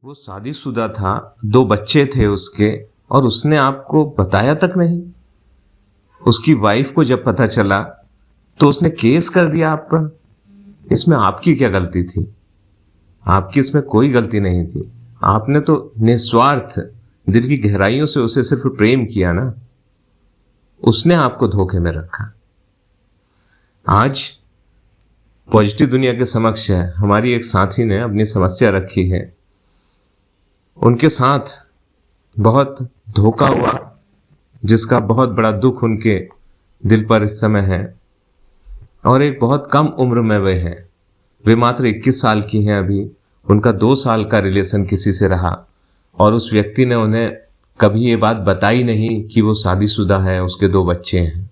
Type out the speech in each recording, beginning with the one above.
वो शादीशुदा था, 2 बच्चे थे उसके, और उसने आपको बताया तक नहीं। उसकी वाइफ को जब पता चला तो उसने केस कर दिया आप पर। इसमें आपकी क्या गलती थी? आपकी इसमें कोई गलती नहीं थी। आपने तो निस्वार्थ दिल की गहराइयों से उसे सिर्फ प्रेम किया ना। उसने आपको धोखे में रखा। आज पॉजिटिव दुनिया के समक्ष है, हमारी एक साथी ने अपनी समस्या रखी है। उनके साथ बहुत धोखा हुआ, जिसका बहुत बड़ा दुख उनके दिल पर इस समय है। और एक बहुत कम उम्र में वे मात्र 21 साल की हैं अभी। उनका 2 साल का रिलेशन किसी से रहा और उस व्यक्ति ने उन्हें कभी ये बात बताई नहीं कि वो शादीशुदा है, उसके 2 बच्चे हैं।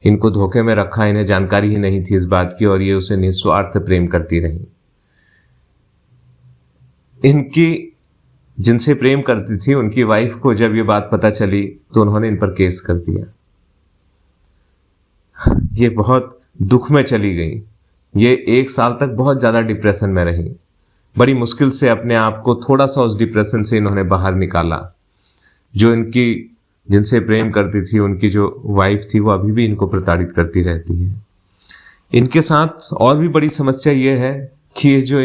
इनको धोखे में रखा, इन्हें जानकारी ही नहीं थी इस बात की, और ये उसे निस्वार्थ प्रेम करती रही। इनकी जिनसे प्रेम करती थी, उनकी वाइफ को जब ये बात पता चली तो उन्होंने इन पर केस कर दिया। ये बहुत दुख में चली गई। ये 1 साल तक बहुत ज्यादा डिप्रेशन में रही। बड़ी मुश्किल से अपने आप को थोड़ा सा उस डिप्रेशन से इन्होंने बाहर निकाला। जो इनकी जिनसे प्रेम करती थी, उनकी जो वाइफ थी, वो अभी भी इनको प्रताड़ित करती रहती है। इनके साथ और भी बड़ी समस्या ये है कि ये जो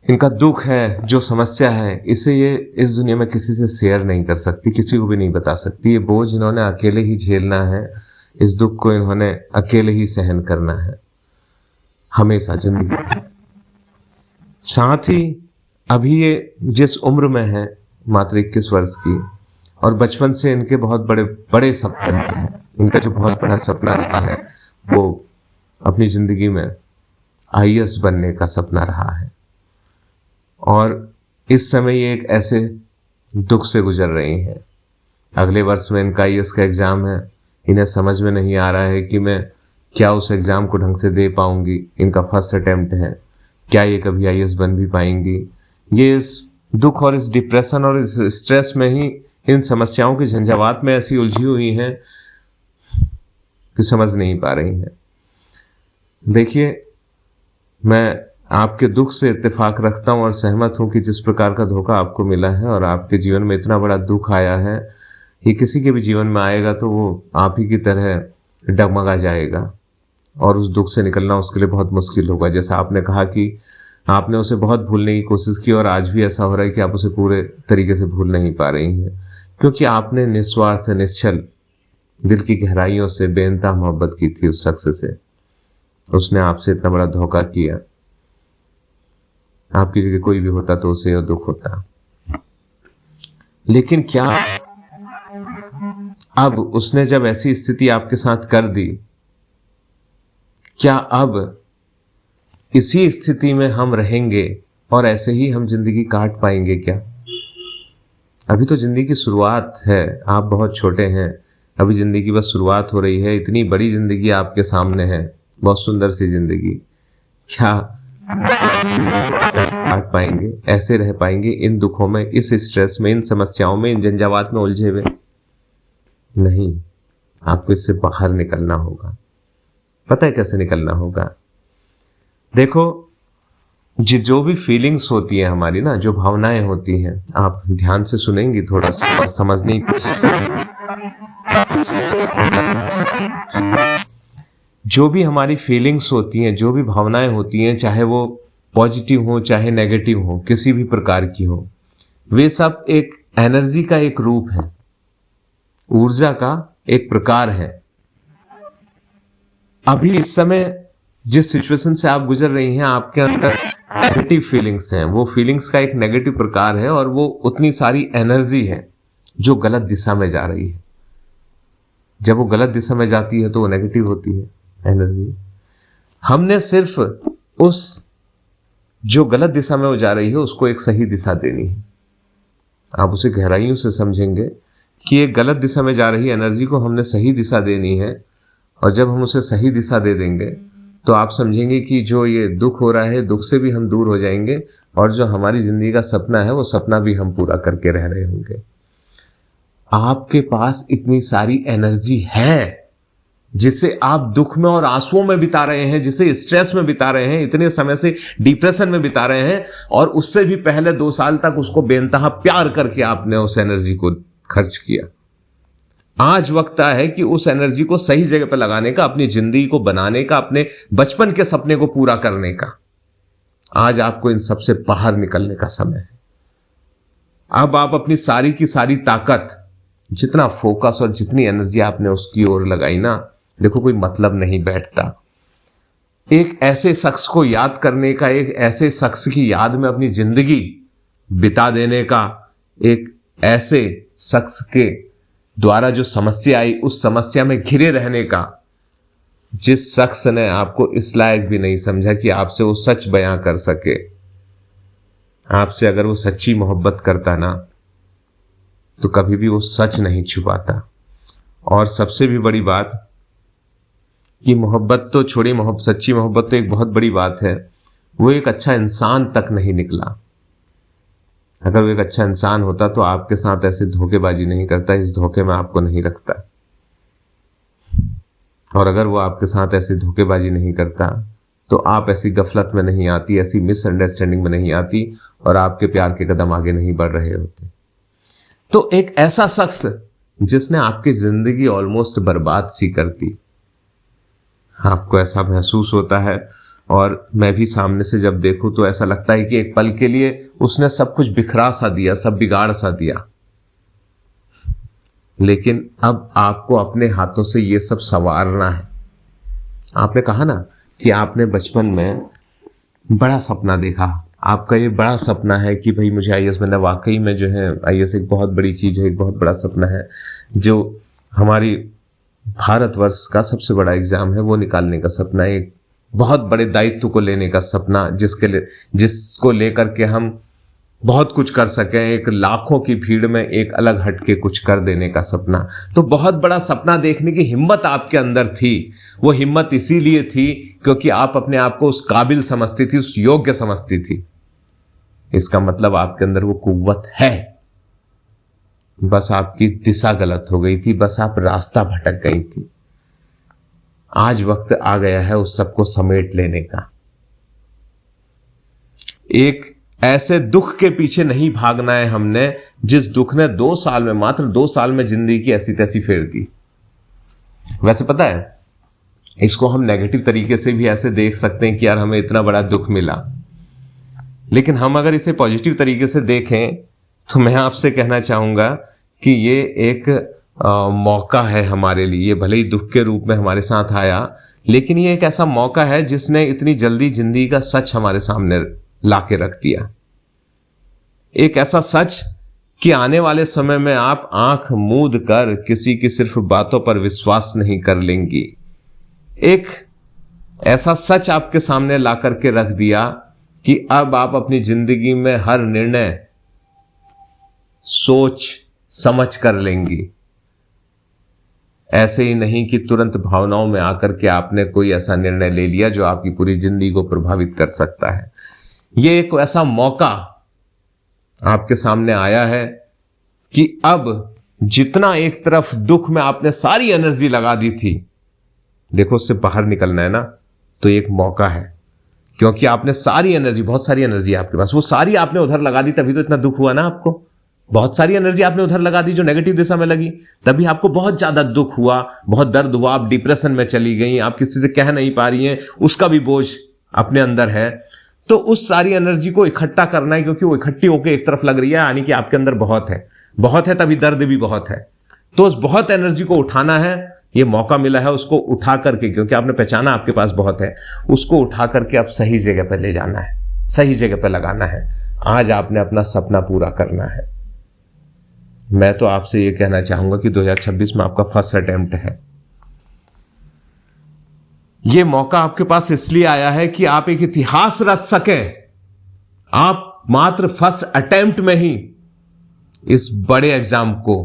इनका दुख है, जो समस्या है, इसे ये इस दुनिया में किसी से शेयर नहीं कर सकती, किसी को भी नहीं बता सकती। ये बोझ इन्होंने अकेले ही झेलना है। इस दुख को इन्होंने अकेले ही सहन करना है हमेशा जिंदगी में। साथ ही अभी ये जिस उम्र में है, मात्र 21 वर्ष की, और बचपन से इनके बहुत बड़े बड़े सपने हैं। इनका जो बहुत बड़ा सपना रहा है वो अपनी जिंदगी में IAS बनने का सपना रहा है। और इस समय ये एक ऐसे दुख से गुजर रही हैं। अगले वर्ष में इनका IAS का एग्जाम है। इन्हें समझ में नहीं आ रहा है कि मैं क्या उस एग्जाम को ढंग से दे पाऊंगी। इनका फर्स्ट अटेम्प्ट है, क्या ये कभी IAS बन भी पाएंगी? ये इस दुख और इस डिप्रेशन और इस स्ट्रेस में ही, इन समस्याओं के झंझावात में ऐसी उलझी हुई हैं कि समझ नहीं पा रही हैं। देखिए, मैं आपके दुख से इत्तेफाक रखता हूं और सहमत हूं कि जिस प्रकार का धोखा आपको मिला है और आपके जीवन में इतना बड़ा दुख आया है, ये किसी के भी जीवन में आएगा तो वो आप ही की तरह डगमगा जाएगा और उस दुख से निकलना उसके लिए बहुत मुश्किल होगा। जैसा आपने कहा कि आपने उसे बहुत भूलने की कोशिश की और आज भी ऐसा हो रहा है कि आप उसे पूरे तरीके से भूल नहीं पा रही हैं, क्योंकि आपने निस्वार्थ निश्चल दिल की गहराइयों से बेइंतहा मोहब्बत की थी उस शख्स से। उसने आपसे इतना बड़ा धोखा किया। आपकी जगह कोई भी होता तो उसे यह दुख होता। लेकिन क्या अब उसने जब ऐसी स्थिति आपके साथ कर दी, क्या अब इसी स्थिति में हम रहेंगे और ऐसे ही हम जिंदगी काट पाएंगे क्या? अभी तो जिंदगी की शुरुआत है। आप बहुत छोटे हैं, अभी जिंदगी की बस शुरुआत हो रही है। इतनी बड़ी जिंदगी आपके सामने है, बहुत सुंदर सी जिंदगी। क्या काट पाएंगे, ऐसे रह पाएंगे इन दुखों में, इस स्ट्रेस में, इन समस्याओं में, इन झंझावात में उलझे हुए? नहीं, आपको इससे बाहर निकलना होगा। पता है कैसे निकलना होगा? देखो, जो भी फीलिंग्स होती है हमारी ना, जो भावनाएं होती हैं, आप ध्यान से सुनेंगी थोड़ा सा और समझने की कोशिश। जो भी हमारी फीलिंग्स होती हैं, जो भी भावनाएं होती हैं, चाहे वो पॉजिटिव हो चाहे नेगेटिव हो, किसी भी प्रकार की हो, वे सब एक एनर्जी का एक रूप है, ऊर्जा का एक प्रकार है। अभी इस समय जिस सिचुएशन से आप गुजर रही हैं, आपके अंदर नेगेटिव फीलिंग्स हैं। वो फीलिंग्स का एक नेगेटिव प्रकार है और वो उतनी सारी एनर्जी है जो गलत दिशा में जा रही है। जब वो गलत दिशा में जाती है तो वो नेगेटिव होती है एनर्जी। हमने सिर्फ उस जो गलत दिशा में वो जा रही है उसको एक सही दिशा देनी है। आप उसे गहराइयों से समझेंगे कि ये गलत दिशा में जा रही एनर्जी को हमने सही दिशा देनी है, और जब हम उसे सही दिशा दे देंगे तो आप समझेंगे कि जो ये दुख हो रहा है, दुख से भी हम दूर हो जाएंगे, और जो हमारी जिंदगी का सपना है वो सपना भी हम पूरा करके रह रहे होंगे। आपके पास इतनी सारी एनर्जी है, जिसे आप दुख में और आंसुओं में बिता रहे हैं, जिसे स्ट्रेस में बिता रहे हैं, इतने समय से डिप्रेशन में बिता रहे हैं, और उससे भी पहले 2 साल तक उसको बेनतहा प्यार करके आपने उस एनर्जी को खर्च किया। आज वक्त है कि उस एनर्जी को सही जगह पर लगाने का, अपनी जिंदगी को बनाने का, अपने बचपन के सपने को पूरा करने का। आज आपको इन सबसे बाहर निकलने का समय है। अब आप अपनी सारी की सारी ताकत, जितना फोकस और जितनी एनर्जी आपने उसकी ओर लगाई ना, देखो कोई मतलब नहीं बैठता। एक ऐसे शख्स को याद करने का, एक ऐसे शख्स की याद में अपनी जिंदगी बिता देने का, एक ऐसे शख्स के द्वारा जो समस्या आई उस समस्या में घिरे रहने का, जिस शख्स ने आपको इस लायक भी नहीं समझा कि आपसे वो सच बयां कर सके। आपसे अगर वो सच्ची मोहब्बत करता ना, तो कभी भी वो सच नहीं छुपाता। और सबसे भी बड़ी बात कि मोहब्बत तो छोड़ी, सच्ची मोहब्बत तो एक बहुत बड़ी बात है, वो एक अच्छा इंसान तक नहीं निकला। अगर वो एक अच्छा इंसान होता तो आपके साथ ऐसे धोखेबाजी नहीं करता, इस धोखे में आपको नहीं रखता। और अगर वो आपके साथ ऐसी धोखेबाजी नहीं करता तो आप ऐसी गफलत में नहीं आती, ऐसी मिसअंडरस्टैंडिंग में नहीं आती, और आपके प्यार के कदम आगे नहीं बढ़ रहे होते। तो एक ऐसा शख्स जिसने आपकी जिंदगी ऑलमोस्ट बर्बाद सी कर दी, आपको ऐसा महसूस होता है। और मैं भी सामने से जब देखूं तो ऐसा लगता है कि एक पल के लिए उसने सब कुछ बिखरा सा दिया, सब बिगाड़ सा दिया। लेकिन अब आपको अपने हाथों से ये सब संवारना है। आपने कहा ना कि आपने बचपन में बड़ा सपना देखा, आपका ये बड़ा सपना है कि भाई मुझे आईएएस बनना। वाकई में जो है आईएएस एक बहुत बड़ी चीज है, एक बहुत बड़ा सपना है, जो हमारी भारतवर्ष का सबसे बड़ा एग्जाम है, वो निकालने का सपना है। एक बहुत बड़े दायित्व को लेने का सपना, जिसको लेकर के हम बहुत कुछ कर सकें, एक लाखों की भीड़ में एक अलग हटके कुछ कर देने का सपना। तो बहुत बड़ा सपना देखने की हिम्मत आपके अंदर थी। वो हिम्मत इसीलिए थी क्योंकि आप अपने आप को उस काबिल समझती थी, उस योग्य समझती थी। इसका मतलब आपके अंदर वो कुव्वत है, बस आपकी दिशा गलत हो गई थी, बस आप रास्ता भटक गई थी। आज वक्त आ गया है उस सबको समेट लेने का। एक ऐसे दुख के पीछे नहीं भागना है हमने, जिस दुख ने 2 साल में, मात्र 2 साल में जिंदगी की ऐसी तैसी फेर दी। वैसे पता है, इसको हम नेगेटिव तरीके से भी ऐसे देख सकते हैं कि यार हमें इतना बड़ा दुख मिला, लेकिन हम अगर इसे पॉजिटिव तरीके से देखें तो मैं आपसे कहना चाहूंगा कि ये एक मौका है हमारे लिए। ये भले ही दुख के रूप में हमारे साथ आया, लेकिन ये एक ऐसा मौका है जिसने इतनी जल्दी जिंदगी का सच हमारे सामने लाके रख दिया। एक ऐसा सच कि आने वाले समय में आप आंख मूंद कर किसी की सिर्फ बातों पर विश्वास नहीं कर लेंगी। एक ऐसा सच आपके सामने ला करके रख दिया कि अब आप अपनी जिंदगी में हर निर्णय सोच समझ कर लेंगी। ऐसे ही नहीं कि तुरंत भावनाओं में आकर के आपने कोई ऐसा निर्णय ले लिया जो आपकी पूरी जिंदगी को प्रभावित कर सकता है। ये एक ऐसा मौका आपके सामने आया है कि अब जितना एक तरफ दुख में आपने सारी एनर्जी लगा दी थी, देखो उससे बाहर निकलना है ना, तो एक मौका है। क्योंकि आपने सारी एनर्जी, बहुत सारी एनर्जी आपके पास, वो सारी आपने उधर लगा दी, तभी तो इतना दुख हुआ ना आपको। बहुत सारी एनर्जी आपने उधर लगा दी जो नेगेटिव दिशा में लगी, तभी आपको बहुत ज्यादा दुख हुआ, बहुत दर्द हुआ, आप डिप्रेशन में चली गई, आप किसी से कह नहीं पा रही हैं, उसका भी बोझ अपने अंदर है। तो उस सारी एनर्जी को इकट्ठा करना है, क्योंकि वो इकट्ठी होकर एक तरफ लग रही है, यानी कि आपके अंदर बहुत है, तभी दर्द भी बहुत है। तो उस बहुत एनर्जी को उठाना है, ये मौका मिला है उसको उठा करके, क्योंकि आपने पहचाना आपके पास बहुत है, उसको उठा करके अब सही जगह पर ले जाना है, सही जगह पर लगाना है। आज आपने अपना सपना पूरा करना है। मैं तो आपसे ये कहना चाहूंगा कि 2026 में आपका फर्स्ट अटेम्प्ट है। ये मौका आपके पास इसलिए आया है कि आप एक इतिहास रच सकें। आप मात्र फर्स्ट अटेम्प्ट में ही इस बड़े एग्जाम को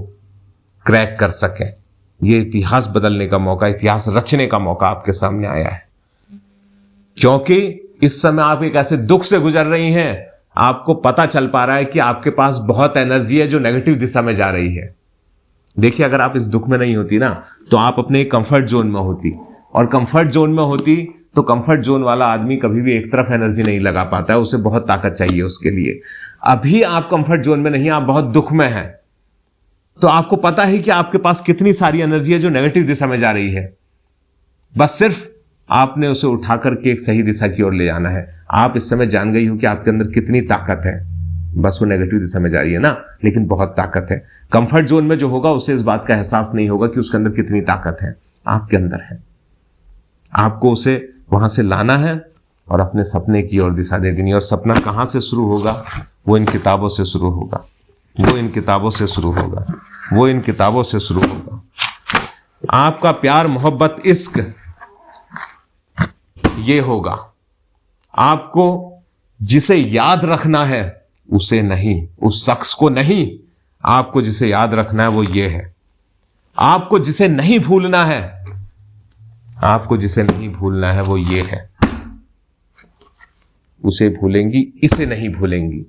क्रैक कर सकें। ये इतिहास बदलने का मौका, इतिहास रचने का मौका आपके सामने आया है। क्योंकि इस समय आप एक ऐसे दुख से गुजर रही हैं, आपको पता चल पा रहा है कि आपके पास बहुत एनर्जी है जो नेगेटिव दिशा में जा रही है। देखिए, अगर आप इस दुख में नहीं होती ना, तो आप अपने कंफर्ट जोन में होती, और कंफर्ट जोन में होती तो कंफर्ट जोन वाला आदमी कभी भी एक तरफ एनर्जी नहीं लगा पाता है, उसे बहुत ताकत चाहिए उसके लिए। अभी आप कंफर्ट जोन में नहीं, आप बहुत दुख में हैं, तो आपको पता है कि आपके पास कितनी सारी एनर्जी है जो नेगेटिव दिशा में जा रही है। बस सिर्फ आपने उसे उठा करके एक सही दिशा की ओर ले जाना है। आप इस समय जान गई हो कि आपके अंदर कितनी ताकत है, बस वो नेगेटिव दिशा में जा रही है ना, लेकिन बहुत ताकत है। कंफर्ट जोन में जो होगा उसे इस बात का एहसास नहीं होगा कि उसके अंदर कितनी ताकत है, आपके अंदर है। आपको उसे वहां से लाना है और अपने सपने की ओर दिशा दे देनी। और सपना कहां से शुरू होगा? वो इन किताबों से शुरू होगा, वो इन किताबों से शुरू होगा, वो इन किताबों से शुरू होगा। आपका प्यार, मोहब्बत, इश्क ये होगा। आपको जिसे याद रखना है उसे नहीं, उस शख्स को नहीं, आपको जिसे याद रखना है वो ये है। आपको जिसे नहीं भूलना है, आपको जिसे नहीं भूलना है वो ये है। उसे भूलेंगी, इसे नहीं भूलेंगी।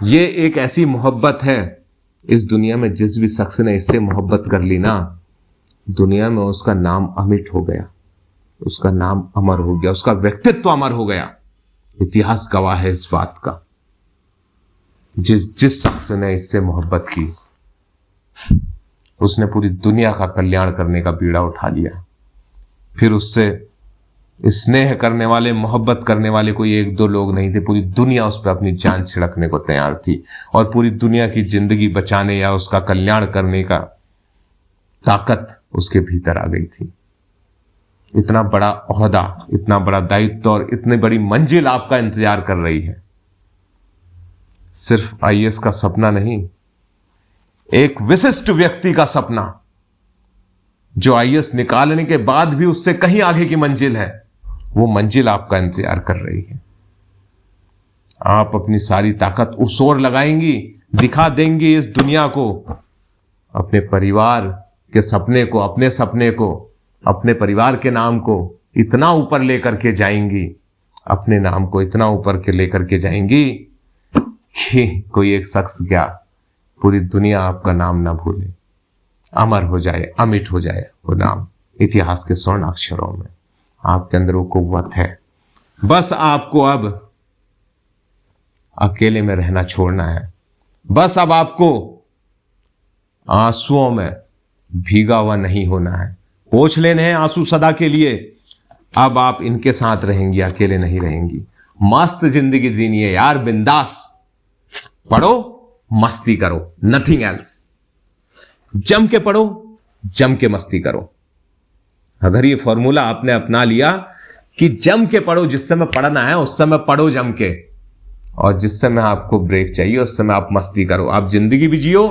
ये एक ऐसी मोहब्बत है इस दुनिया में, जिस भी शख्स ने इससे मोहब्बत कर ली ना, दुनिया में उसका नाम अमिट हो गया, उसका नाम अमर हो गया, उसका व्यक्तित्व अमर हो गया। इतिहास गवाह है इस बात का। जिस शख्स ने इससे मोहब्बत की, उसने पूरी दुनिया का कल्याण करने का बीड़ा उठा लिया। फिर उससे स्नेह करने वाले, मोहब्बत करने वाले कोई एक दो लोग नहीं थे, पूरी दुनिया उस पर अपनी जान छिड़कने को तैयार थी, और पूरी दुनिया की जिंदगी बचाने या उसका कल्याण करने का ताकत उसके भीतर आ गई थी। इतना बड़ा ओहदा, इतना बड़ा दायित्व और इतनी बड़ी मंजिल आपका इंतजार कर रही है। सिर्फ आईएएस का सपना नहीं, एक विशिष्ट व्यक्ति का सपना, जो आईएएस निकालने के बाद भी उससे कहीं आगे की मंजिल है, वो मंजिल आपका इंतजार कर रही है। आप अपनी सारी ताकत उस ओर लगाएंगी, दिखा देंगी इस दुनिया को, अपने परिवार के सपने को, अपने सपने को, अपने परिवार के नाम को इतना ऊपर लेकर के जाएंगी, अपने नाम को इतना ऊपर के लेकर के जाएंगी कि कोई एक शख्स क्या, पूरी दुनिया आपका नाम ना भूले, अमर हो जाए, अमिट हो जाए वो नाम इतिहास के स्वर्ण अक्षरों में। आपके अंदर वो कुव्वत है। बस आपको अब अकेले में रहना छोड़ना है। बस अब आपको आंसुओं में भीगा हुआ नहीं होना है। पोंछ लेने हैं आंसू सदा के लिए। अब आप इनके साथ रहेंगी, अकेले नहीं रहेंगी। मस्त जिंदगी जीनी है यार, बिंदास पढ़ो, मस्ती करो, नथिंग एल्स। जम के पढ़ो, जम के मस्ती करो। अगर ये फॉर्मूला आपने अपना लिया कि जम के पढ़ो, जिस समय पढ़ना है उस समय पढ़ो जम के, और जिस समय आपको ब्रेक चाहिए उस समय आप मस्ती करो। आप जिंदगी भी जियो,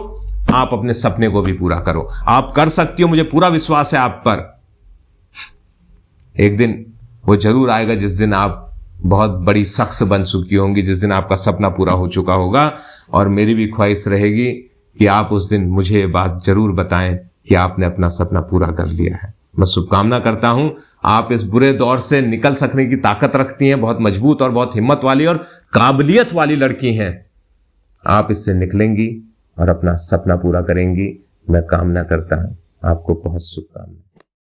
आप अपने सपने को भी पूरा करो। आप कर सकती हो, मुझे पूरा विश्वास है आप पर। एक दिन वो जरूर आएगा जिस दिन आप बहुत बड़ी शख्स बन चुकी होंगी, जिस दिन आपका सपना पूरा हो चुका होगा। और मेरी भी ख्वाहिश रहेगी कि आप उस दिन मुझे ये बात जरूर बताएं कि आपने अपना सपना पूरा कर लिया है। मैं शुभकामना करता हूं, आप इस बुरे दौर से निकल सकने की ताकत रखती हैं, बहुत मजबूत और बहुत हिम्मत वाली और काबिलियत वाली लड़की हैं। आप इससे निकलेंगी और अपना सपना पूरा करेंगी। मैं कामना करता हूं, आपको बहुत शुभकामनाएं।